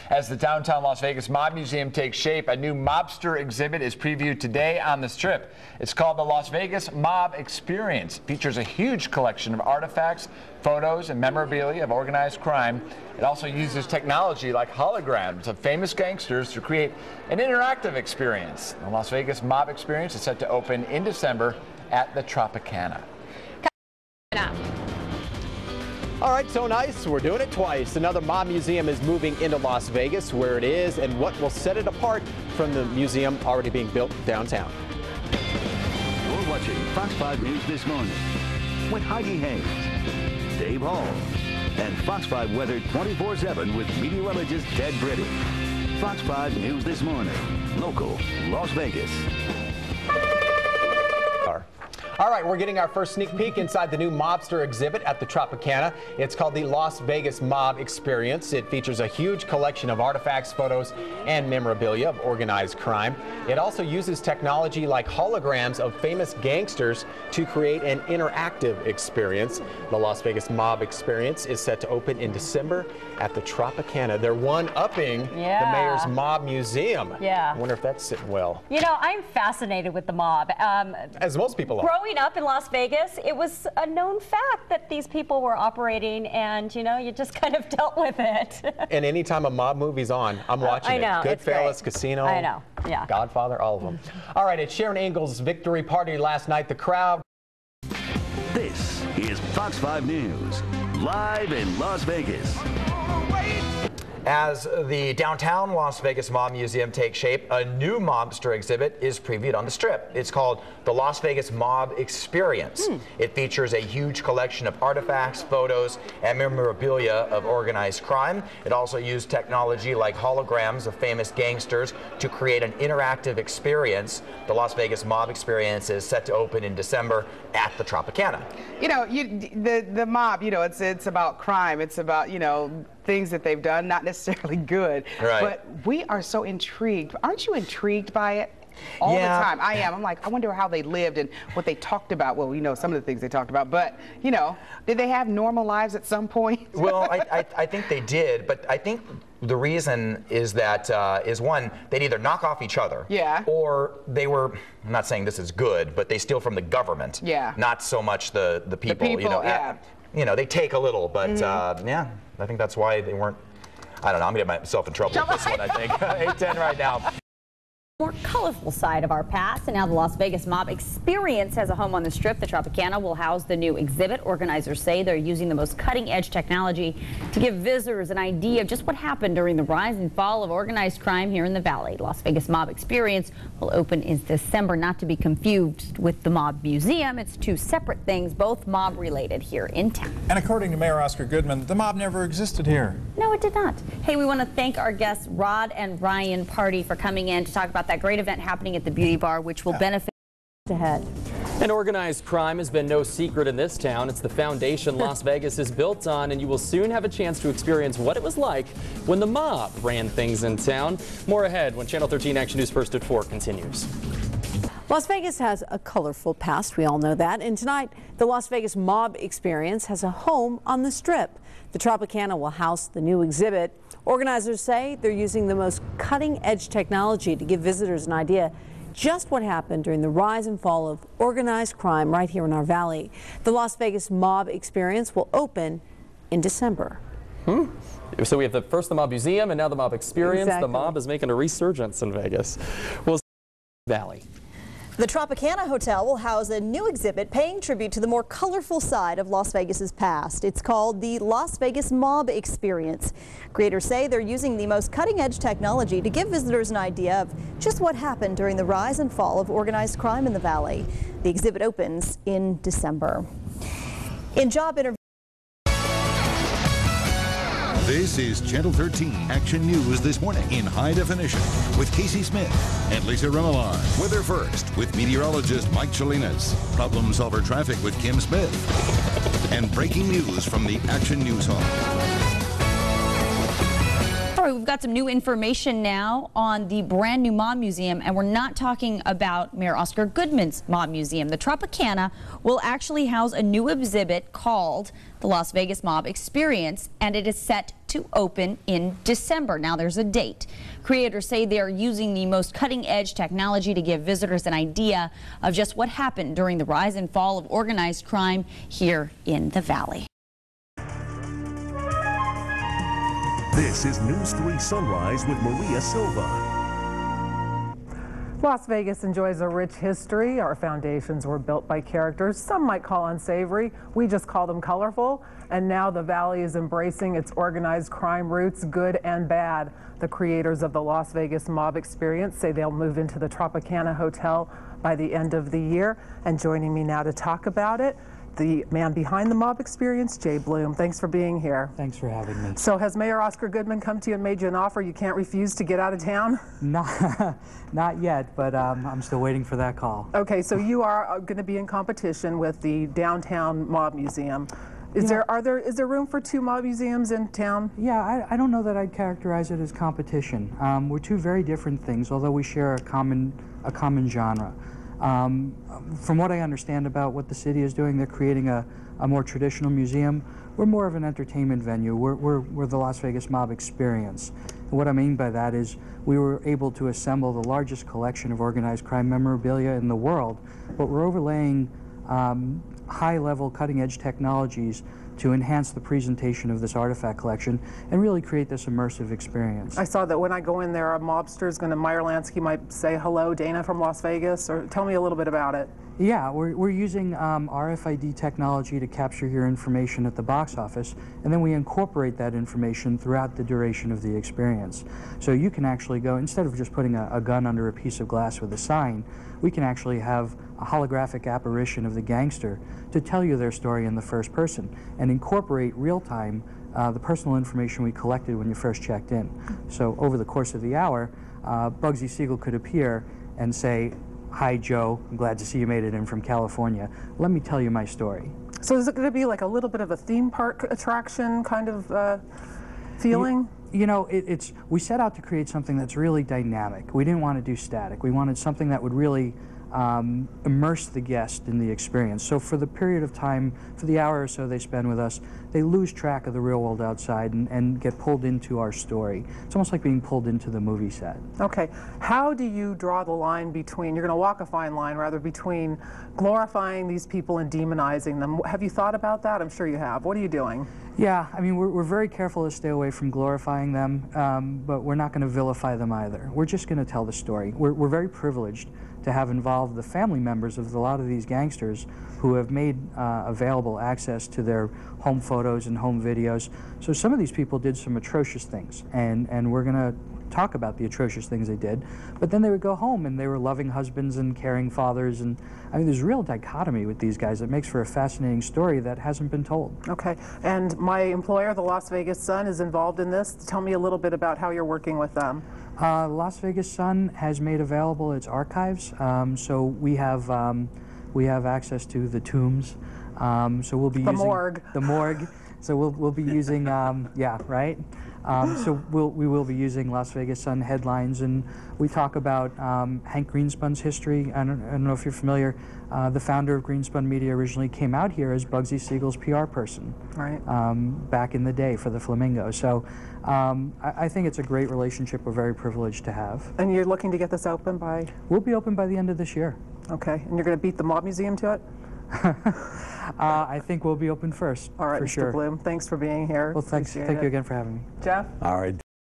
As the downtown Las Vegas Mob Museum takes shape, a new mobster exhibit is previewed today on the Strip. It's called the Las Vegas Mob Experience. It features a huge collection of artifacts, photos, and memorabilia of organized crime. It also uses technology like holograms of famous gangsters to create an interactive experience. The Las Vegas Mob Experience is set to open in December at the Tropicana. All right, so nice. We're doing it twice. Another mob museum is moving into Las Vegas, where it is and what will set it apart from the museum already being built downtown. You're watching Fox 5 News This Morning with Heidi Hayes, Dave Hall, and Fox 5 Weather 24/7 with meteorologist Ted Britty. Fox 5 News This Morning, local Las Vegas. All right, we're getting our first sneak peek inside the new mobster exhibit at the Tropicana. It's called the Las Vegas Mob Experience. It features a huge collection of artifacts, photos, and memorabilia of organized crime. It also uses technology like holograms of famous gangsters to create an interactive experience. The Las Vegas Mob Experience is set to open in December at the Tropicana. They're one-upping the mayor's mob museum. I wonder if that's sitting well. You know, I'm fascinated with the mob. As most people are. Growing up in Las Vegas, it was a known fact that these people were operating, and you know, you just kind of dealt with it. And anytime a mob movie's on, I'm watching I know, it. Goodfellas, Casino, I know, yeah. Godfather, all of them. All right, at Sharon Engel's victory party last night, the crowd. This is Fox 5 News, live in Las Vegas. As the downtown Las Vegas Mob Museum takes shape, a new mobster exhibit is previewed on the Strip. It's called the Las Vegas Mob Experience. It features a huge collection of artifacts, photos, and memorabilia of organized crime. It also used technology like holograms of famous gangsters to create an interactive experience. The Las Vegas Mob Experience is set to open in December at the Tropicana. You know, the mob, you know, it's about crime. It's about, you know, things that they've done, not necessarily good. Right. But we are so intrigued. Aren't you intrigued by it? All the time. I am. I'm like, I wonder how they lived and what they talked about. Well, you know, some of the things they talked about, but, you know, did they have normal lives at some point? Well, I think they did, but I think the reason is that, is one, they'd either knock off each other, or they were, I'm not saying this is good, but they steal from the government, not so much the people. You know, you know, they take a little, but yeah, I think that's why they weren't, I don't know, I'm going to get myself in trouble with this one, I think. 8:10 right now. More colorful side of our past, and now the Las Vegas Mob Experience has a home on the Strip. The Tropicana will house the new exhibit. Organizers say they're using the most cutting-edge technology to give visitors an idea of just what happened during the rise and fall of organized crime here in the Valley. Las Vegas Mob Experience will open in December, not to be confused with the Mob Museum. It's two separate things, both mob-related here in town. And according to Mayor Oscar Goodman, the mob never existed here. No, it did not. Hey, we want to thank our guests Rod and Ryan Party for coming in to talk about that great event happening at the Beauty Bar, which will benefit ahead. And organized crime has been no secret in this town. It's the foundation Las Vegas is built on, and you will soon have a chance to experience what it was like when the mob ran things in town. More ahead when Channel 13 Action News First at 4 continues. Las Vegas has a colorful past, we all know that, and tonight the Las Vegas Mob Experience has a home on the Strip. The Tropicana will house the new exhibit. Organizers say they're using the most cutting-edge technology to give visitors an idea just what happened during the rise and fall of organized crime right here in our valley. The Las Vegas Mob Experience will open in December. So we have the Mob Museum and now the Mob Experience. The mob is making a resurgence in Vegas. We'll see Valley. The Tropicana Hotel will house a new exhibit paying tribute to the more colorful side of Las Vegas's past. It's called the Las Vegas Mob Experience. Creators say they're using the most cutting-edge technology to give visitors an idea of just what happened during the rise and fall of organized crime in the Valley. The exhibit opens in December. In job interviews, this is Channel 13 Action News This Morning in high definition with Casey Smith and Lisa Remillard. Weather first with meteorologist Mike Chalinas. Problem solver traffic with Kim Smith. And breaking news from the Action News Hall. All right, we've got some new information now on the brand new Mob Museum, and we're not talking about Mayor Oscar Goodman's Mob Museum. The Tropicana will actually house a new exhibit called the Las Vegas Mob Experience, and it is set to open in December. Now there's a date. Creators say they're using the most cutting-edge technology to give visitors an idea of just what happened during the rise and fall of organized crime here in the Valley. This is News 3 Sunrise with Maria Silva. Las Vegas enjoys a rich history. Our foundations were built by characters some might call unsavory. We just call them colorful. And now the Valley is embracing its organized crime roots, good and bad. The creators of the Las Vegas Mob Experience say they'll move into the Tropicana Hotel by the end of the year. And joining me now to talk about it, the man behind the Mob Experience, Jay Bloom. Thanks for being here. Thanks for having me. So has Mayor Oscar Goodman come to you and made you an offer you can't refuse to get out of town? Not yet, but I'm still waiting for that call. Okay, so you are going to be in competition with the Downtown Mob Museum. Is there room for two mob museums in town? Yeah, I don't know that I'd characterize it as competition. We're two very different things, although we share a common genre. From what I understand about what the city is doing, they're creating a more traditional museum. We're more of an entertainment venue. We're the Las Vegas Mob Experience. And what I mean by that is we were able to assemble the largest collection of organized crime memorabilia in the world, but we're overlaying high-level, cutting-edge technologies to enhance the presentation of this artifact collection and really create this immersive experience. I saw that when I go in there, a mobster is going to, Meyer Lansky might say, hello, Dana from Las Vegas, or tell me a little bit about it. Yeah, we're using RFID technology to capture your information at the box office, and then we incorporate that information throughout the duration of the experience. So you can actually go, instead of just putting a gun under a piece of glass with a sign, we can actually have a holographic apparition of the gangster to tell you their story in the first person and incorporate real-time the personal information we collected when you first checked in. So over the course of the hour, Bugsy Siegel could appear and say, "Hi, Joe, I'm glad to see you made it in from California. Let me tell you my story." So is it going to be like a little bit of a theme park attraction kind of feeling? You know, we set out to create something that's really dynamic. We didn't want to do static. We wanted something that would really immerse the guest in the experience. So for the period of time, for the hour or so they spend with us, they lose track of the real world outside and get pulled into our story. It's almost like being pulled into the movie set. Okay. How do you draw the line between, you're going to walk a fine line rather, between glorifying these people and demonizing them? Have you thought about that? I'm sure you have. What are you doing? Yeah, I mean, we're very careful to stay away from glorifying them, but we're not going to vilify them either. We're just going to tell the story. We're very privileged to have involved the family members of a lot of these gangsters who have made available access to their home photos and home videos. So some of these people did some atrocious things, and we're going to talk about the atrocious things they did, but then they would go home and they were loving husbands and caring fathers, and I mean there's a real dichotomy with these guys that makes for a fascinating story that hasn't been told. Okay, and my employer, the Las Vegas Sun, is involved in this. Tell me a little bit about how you're working with them. Las Vegas Sun has made available its archives, so we have access to the tombs, so we'll be using the morgue. So we'll be using yeah, right. So we will be using Las Vegas Sun headlines, and we talk about Hank Greenspun's history. I don't know if you're familiar. The founder of Greenspun Media originally came out here as Bugsy Siegel's PR person, right? Back in the day for the Flamingo. So I think it's a great relationship we're very privileged to have. And you're looking to get this open by? We'll be open by the end of this year. Okay, and you're going to beat the Mob Museum to it? I think we'll be open first. All right, Mr. Bloom, thanks for being here. Well, thanks. Thank you again for having me. Jeff? All right.